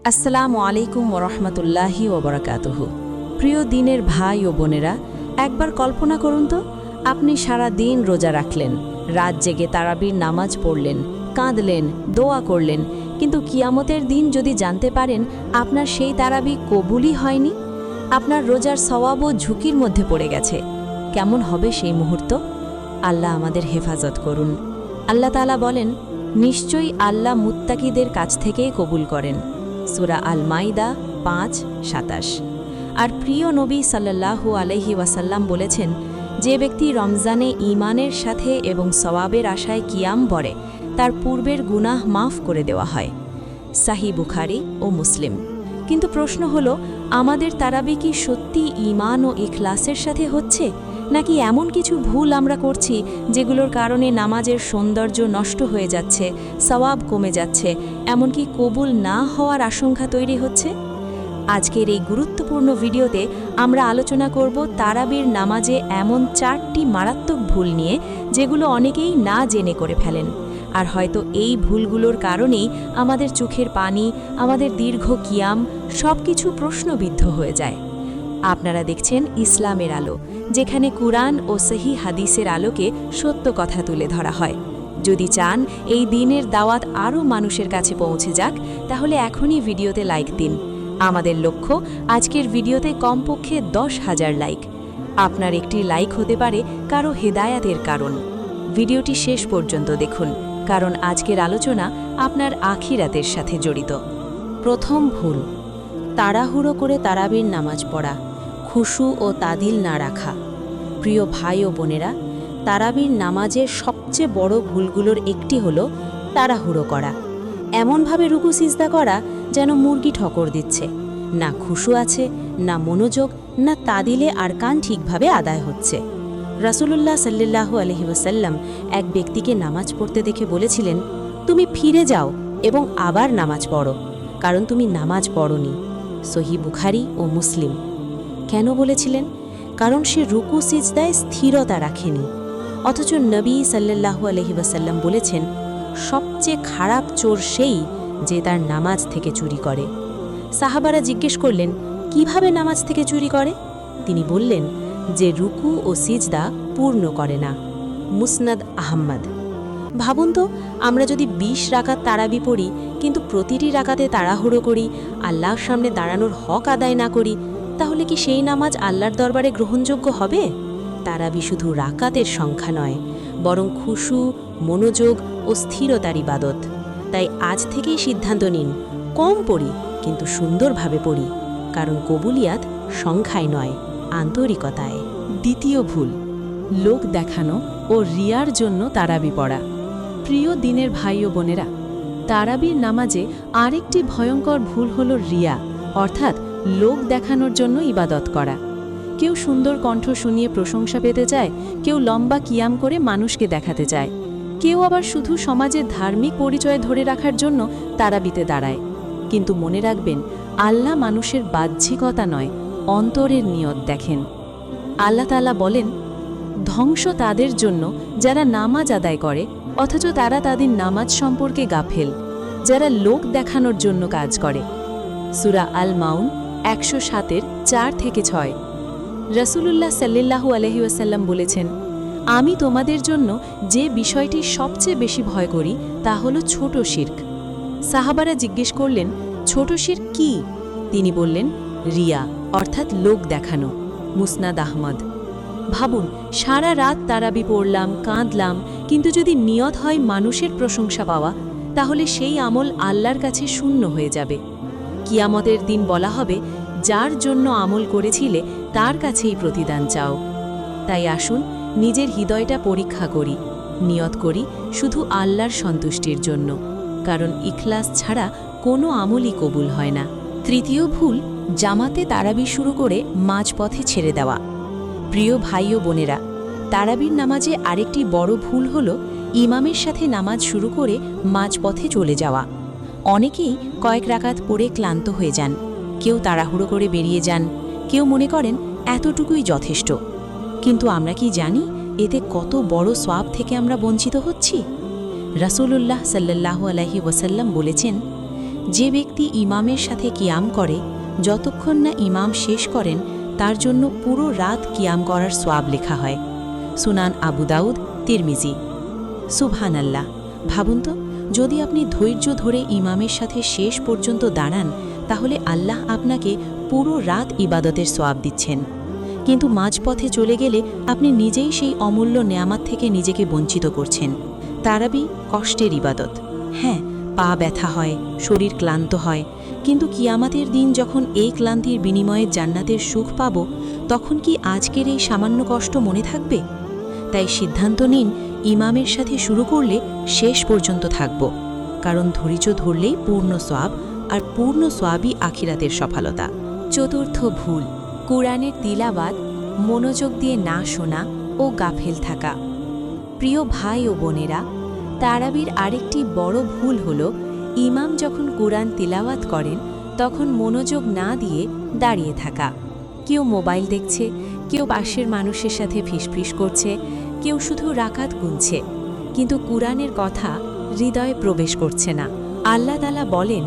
আসসালামু আলাইকুম ওরহমতুল্লাহি ওবরাকাতুহু। প্রিয় দিনের ভাই ও বোনেরা, একবার কল্পনা করুন তো, আপনি সারা দিন রোজা রাখলেন, রাত জেগে তারাবির নামাজ পড়লেন, কাঁদলেন, দোয়া করলেন, কিন্তু কিয়ামতের দিন যদি জানতে পারেন আপনার সেই তারাবি কবুলই হয়নি, আপনার রোজার সওয়াবও ঝুঁকির মধ্যে পড়ে গেছে, কেমন হবে সেই মুহূর্ত? আল্লাহ আমাদের হেফাজত করুন। আল্লাহ তাআলা বলেন, নিশ্চয়ই আল্লাহ মুত্তাকিদের কাছ থেকেই কবুল করেন। সূরা আল মাইদা ৫:২৭। আর প্রিয় নবী সাল্লাল্লাহু আলাইহি ওয়াসাল্লাম বলেছেন, যে ব্যক্তি রমজানে ঈমানের সাথে এবং সওয়াবের আশায় কিয়াম পড়ে তার পূর্বের গুনাহ মাফ করে দেওয়া হয়। সাহিহ বুখারী ও মুসলিম। কিন্তু প্রশ্ন হলো, আমাদের তারাবি কি সত্যি ঈমান ও ইখলাসের সাথে হচ্ছে, নাকি এমন কিছু ভুল আমরা করছি যেগুলোর কারণে নামাজের সৌন্দর্য নষ্ট হয়ে যাচ্ছে, সওয়াব কমে যাচ্ছে, এমনকি কবুল না হওয়ার আশঙ্কা তৈরি হচ্ছে? আজকের এই গুরুত্বপূর্ণ ভিডিওতে আমরা আলোচনা করব তারাবির নামাজে এমন 4টি মারাত্মক ভুল নিয়ে, যেগুলো অনেকেই না জেনে করে ফেলেন। আর হয়তো এই ভুলগুলোর কারণেই আমাদের চোখের পানি, আমাদের দীর্ঘ কিয়াম সবকিছু প্রশ্নবিদ্ধ হয়ে যায়। আপনারা দেখছেন ইসলামের আলো, যেখানে কুরআন ও সহিহ হাদিসের আলোকে সত্য কথা তুলে ধরা হয়। যদি চান এই দিনের দাওয়াত আরও মানুষের কাছে পৌঁছে যাক, তাহলে এখনই ভিডিওতে লাইক দিন। আমাদের লক্ষ্য আজকের ভিডিওতে কমপক্ষে 10,000 লাইক। আপনার একটি লাইক হতে পারে কারো হেদায়াতের কারণ। ভিডিওটি শেষ পর্যন্ত দেখুন, কারণ আজকের আলোচনা আপনার আখিরাতের সাথে জড়িত। প্রথম ভুল, তাড়াহুড়ো করে তারাবির নামাজ পড়া, খুশু ও তাদিল না রাখা। প্রিয় ভাই ও বোনেরা, তারাবির নামাজের সবচেয়ে বড় ভুলগুলোর একটি হলো তাড়াহুড়ো করা। এমনভাবে রুকু সিজদা করা যেন মুরগি ঠকর দিচ্ছে, না খুশু আছে, না মনোযোগ, না তাদিলে আর কান ঠিকভাবে আদায় হচ্ছে। রাসূলুল্লাহ সাল্লাল্লাহু আলাইহি ওয়াসাল্লাম এক ব্যক্তিকে নামাজ পড়তে দেখে বলেছিলেন, তুমি ফিরে যাও এবং আবার নামাজ পড়ো, কারণ তুমি নামাজ পড়োনি। সহিহ বুখারী ও মুসলিম। কেন বলেছিলেন? কারণ সে রুকু সিজদায় স্থিরতা রাখেনি। অথচ নবী সাল্লাল্লাহু আলাইহি ওয়াসাল্লাম বলেছেন, সবচেয়ে খারাপ চোর সেই যে তার নামাজ থেকে চুরি করে। সাহাবারা জিজ্ঞেস করলেন, কিভাবে নামাজ থেকে চুরি করে? তিনি বললেন, যে রুকু ও সিজদা পূর্ণ করে না। মুসনাদ আহমদ। ভাবুন তো, আমরা যদি 20 রাকাত তারাবি পড়ি, কিন্তু প্রতিটি রাকাতে তাড়াহুড়ো করি, আল্লাহর সামনে দাঁড়ানোর হক আদায় না করি, তাহলে কি সেই নামাজ আল্লাহর দরবারে গ্রহণযোগ্য হবে? তারাবি শুধু রাকাতের সংখ্যা নয়, বরং খুশু, মনোযোগ ও স্থিরতার ইবাদত। তাই আজ থেকেই সিদ্ধান্ত নিন, কম পড়ি কিন্তু সুন্দরভাবে পড়ি, কারণ কবুলিয়াত সংখ্যায় নয়, আন্তরিকতায়। দ্বিতীয় ভুল, লোক দেখানো ও রিয়ার জন্য তারাবি পড়া। প্রিয় দিনের ভাই ও বোনেরা, তারাবির নামাজে আরেকটি ভয়ঙ্কর ভুল হলো রিয়া, অর্থাৎ লোক দেখানোর জন্য ইবাদত করা। কেউ সুন্দর কণ্ঠ শুনিয়ে প্রশংসা পেতে চায়, কেউ লম্বা কিয়াম করে মানুষকে দেখাতে চায়, কেউ আবার শুধু সমাজের ধার্মিক পরিচয় ধরে রাখার জন্য তারাবিতে দাঁড়ায়। কিন্তু মনে রাখবেন, আল্লাহ মানুষের বাহ্যিকতা নয়, অন্তরের নিয়ত দেখেন। আল্লাহ তাআলা বলেন, ধ্বংস তাদের জন্য যারা নামাজ আদায় করে অথচ তারা তাদের নামাজ সম্পর্কে গাফেল, যারা লোক দেখানোর জন্য কাজ করে। সূরা আল মাউন 107:4-6। রাসূলুল্লাহ সাল্লাল্লাহু আলাইহি ওয়াসাল্লাম বলেছেন, আমি তোমাদের জন্য যে বিষয়টি সবচেয়ে বেশি ভয় করি তা হলো ছোট শিরক। সাহাবারা জিজ্ঞেস করলেন, ছোট শিরক কি? তিনি বললেন, রিয়া, অর্থাৎ লোক দেখানো। মুসনাদ আহমদ। ভাবুন, সারা রাত তারাবি পড়লাম, কাঁদলাম, কিন্তু যদি নিয়ত হয় মানুষের প্রশংসা পাওয়া, তাহলে সেই আমল আল্লাহর কাছে শূন্য হয়ে যাবে। কিয়ামতের দিন বলা হবে, যার জন্য আমল করেছিলে তার কাছেই প্রতিদান চাও। তাই আসুন নিজের হৃদয়টা পরীক্ষা করি, নিয়ত করি শুধু আল্লাহর সন্তুষ্টির জন্য, কারণ ইখলাস ছাড়া কোনো আমলই কবুল হয় না। তৃতীয় ভুল, জামাতে তারাবি শুরু করে মাঝপথে ছেড়ে দেওয়া। প্রিয় ভাই ও বোনেরা, তারাবির নামাজে আরেকটি বড় ভুল হল ইমামের সাথে নামাজ শুরু করে মাঝপথে চলে যাওয়া। অনেকেই কয়েক রাকাত পড়ে ক্লান্ত হয়ে যান, কেউ তাড়াহুড়ো করে বেরিয়ে যান, কেউ মনে করেন এতটুকুই যথেষ্ট। কিন্তু আমরা কি জানি এতে কত বড় সওয়াব থেকে আমরা বঞ্চিত হচ্ছি? রাসূলুল্লাহ সাল্লাল্লাহু আলাইহি ওয়াসাল্লাম বলেছেন, যে ব্যক্তি ইমামের সাথে কিয়াম করে যতক্ষণ না ইমাম শেষ করেন তার জন্য পুরো রাত কিয়াম করার সোয়াব লেখা হয়। সুনান আবু দাউদ, তিরমিজি। সুবহানাল্লাহ! ভাবুন তো, যদি আপনি ধৈর্য ধরে ইমামের সাথে শেষ পর্যন্ত দাঁড়ান তাহলে আল্লাহ আপনাকে পুরো রাত ইবাদতের সোয়াব দিচ্ছেন। কিন্তু মাঝপথে চলে গেলে আপনি নিজেই সেই অমূল্য নেয়ামত থেকে নিজেকে বঞ্চিত করছেন। তারাবি কষ্টের ইবাদত। হ্যাঁ, পা ব্যথা হয়, শরীর ক্লান্ত হয়, কিন্তু কিয়ামতের দিন যখন এই ক্লান্তির বিনিময়ে জান্নাতের সুখ পাব, তখন কি আজকের এই সামান্য কষ্ট মনে থাকবে? তাই সিদ্ধান্ত নিন, ইমামের সাথে শুরু করলে শেষ পর্যন্ত থাকব, কারণ ধৈর্য ধরলেই পূর্ণ সোয়াব, আর পূর্ণ সোয়াবই আখিরাতের সফলতা। চতুর্থ ভুল, কুরআনের তিলাওয়াত মনোযোগ দিয়ে না শোনা ও গাফেল থাকা। প্রিয় ভাই ও বোনেরা, তারাবির আরেকটি বড় ভুল হল ইমাম যখন কুরআন তিলাওয়াত করেন তখন মনোযোগ না দিয়ে দাঁড়িয়ে থাকা। কেউ মোবাইল দেখছে, কেউ পাশের মানুষের সাথে ফিসফিস করছে, কেউ শুধু রাকাত গুনছে, কিন্তু কুরআনের কথা হৃদয়ে প্রবেশ করছে না। আল্লাহ তাআলা বলেন,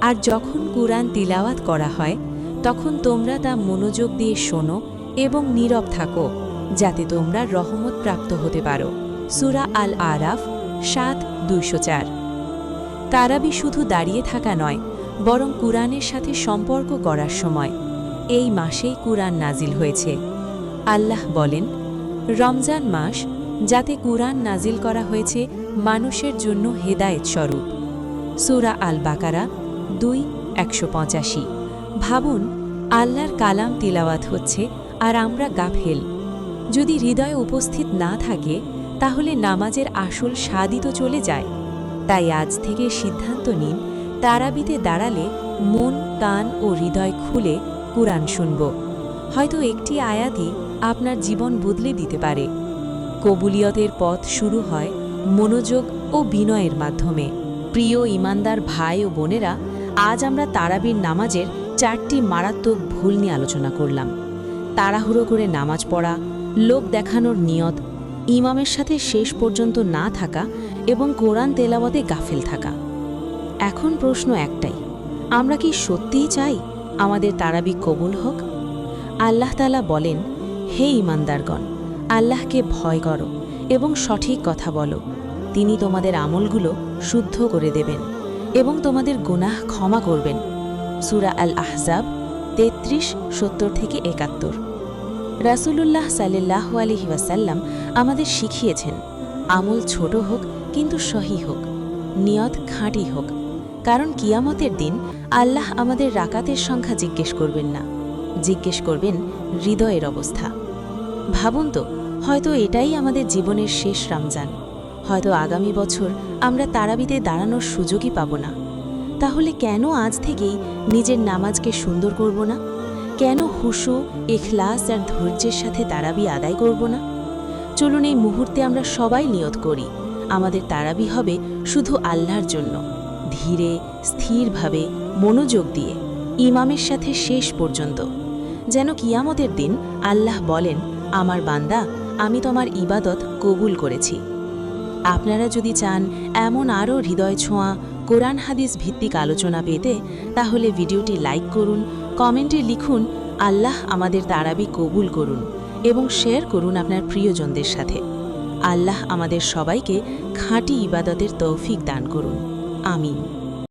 আর যখন কুরআন তিলাওয়াত করা হয় তখন তোমরা তা মনোযোগ দিয়ে শোনো এবং নীরব থাকো, যাতে তোমরা রহমত প্রাপ্ত হতে পারো। সূরা আল আরাফ ৭:২০৪। তারাবি শুধু দাঁড়িয়ে থাকা নয়, বরং কুরআনের সাথে সম্পর্ক করার সময়। এই মাসেই কুরআন নাজিল হয়েছে। আল্লাহ বলেন, রমজান মাস, যাতে কুরআন নাজিল করা হয়েছে মানুষের জন্য হেদায়েত স্বরূপ। সূরা আল বাকারা ২:১৮৫। ভাবুন, আল্লাহর কালাম তিলাওয়াত হচ্ছে আর আমরা গাফেল। যদি হৃদয়ে উপস্থিত না থাকে তাহলে নামাজের আসল স্বাদই তো চলে যায়। তাই আজ থেকে সিদ্ধান্ত নিন, তারাবিতে দাঁড়ালে মন, কান ও হৃদয় খুলে কুরআন শুনব। হয়তো একটি আয়াতই আপনার জীবন বদলে দিতে পারে। কবুলিয়তের পথ শুরু হয় মনোযোগ ও বিনয়ের মাধ্যমে। প্রিয় ঈমানদার ভাই ও বোনেরা, আজ আমরা তারাবির নামাজের ৪টি মারাত্মক ভুল নিয়ে আলোচনা করলাম। তাড়াহুড়ো করে নামাজ পড়া, লোক দেখানোর নিয়ত, ইমামের সাথে শেষ পর্যন্ত না থাকা এবং কোরআন তেলাওয়াতে গাফেল থাকা। এখন প্রশ্ন একটাই, আমরা কি সত্যিই চাই আমাদের তারাবি কবুল হোক? আল্লাহ তাআলা বলেন, হে ঈমানদারগণ, আল্লাহকে ভয় করো এবং সঠিক কথা বলো। তিনি তোমাদের আমলগুলো শুদ্ধ করে দেবেন এবং তোমাদের গুনাহ ক্ষমা করবেন। সূরা আল আহজাব ৩৩:৭০-৭১। রাসূলুল্লাহ সাল্লাল্লাহু আলাইহি ওয়াসাল্লাম আমাদের শিখিয়েছেন, আমল ছোট হোক কিন্তু সহি হোক, নিয়ত খাঁটি হোক, কারণ কিয়ামতের দিন আল্লাহ আমাদের রাকাতের সংখ্যা জিজ্ঞেস করবেন না, জিজ্ঞেস করবেন হৃদয়ের অবস্থা। ভাবুন তো, হয়তো এটাই আমাদের জীবনের শেষ রমজান। হয়তো আগামী বছর আমরা তারাবিতে দাঁড়ানোর সুযোগই পাব না। তাহলে কেন আজ থেকেই নিজের নামাজকে সুন্দর করব না? কেন হুশু, ইখলাস আর ধৈর্যের সাথে তারাবি আদায় করব না? চলুন এই মুহূর্তে আমরা সবাই নিয়ত করি, আমাদের তারাবি হবে শুধু আল্লাহর জন্য, ধীরে স্থিরভাবে মনোযোগ দিয়ে ইমামের সাথে শেষ পর্যন্ত, যেন কিয়ামতের দিন আল্লাহ বলেন, আমার বান্দা, আমি তোমার ইবাদত কবুল করেছি। আপনারা যদি চান এমন আরও হৃদয় ছোঁয়া কোরআন হাদিস ভিত্তিক আলোচনা পেতে, তাহলে ভিডিওটি লাইক করুন, কমেন্টে লিখুন, আল্লাহ আমাদের তারাবি কবুল করুন, এবং শেয়ার করুন আপনার প্রিয়জনদের সাথে। আল্লাহ আমাদের সবাইকে খাঁটি ইবাদতের তৌফিক দান করুন। আমিন।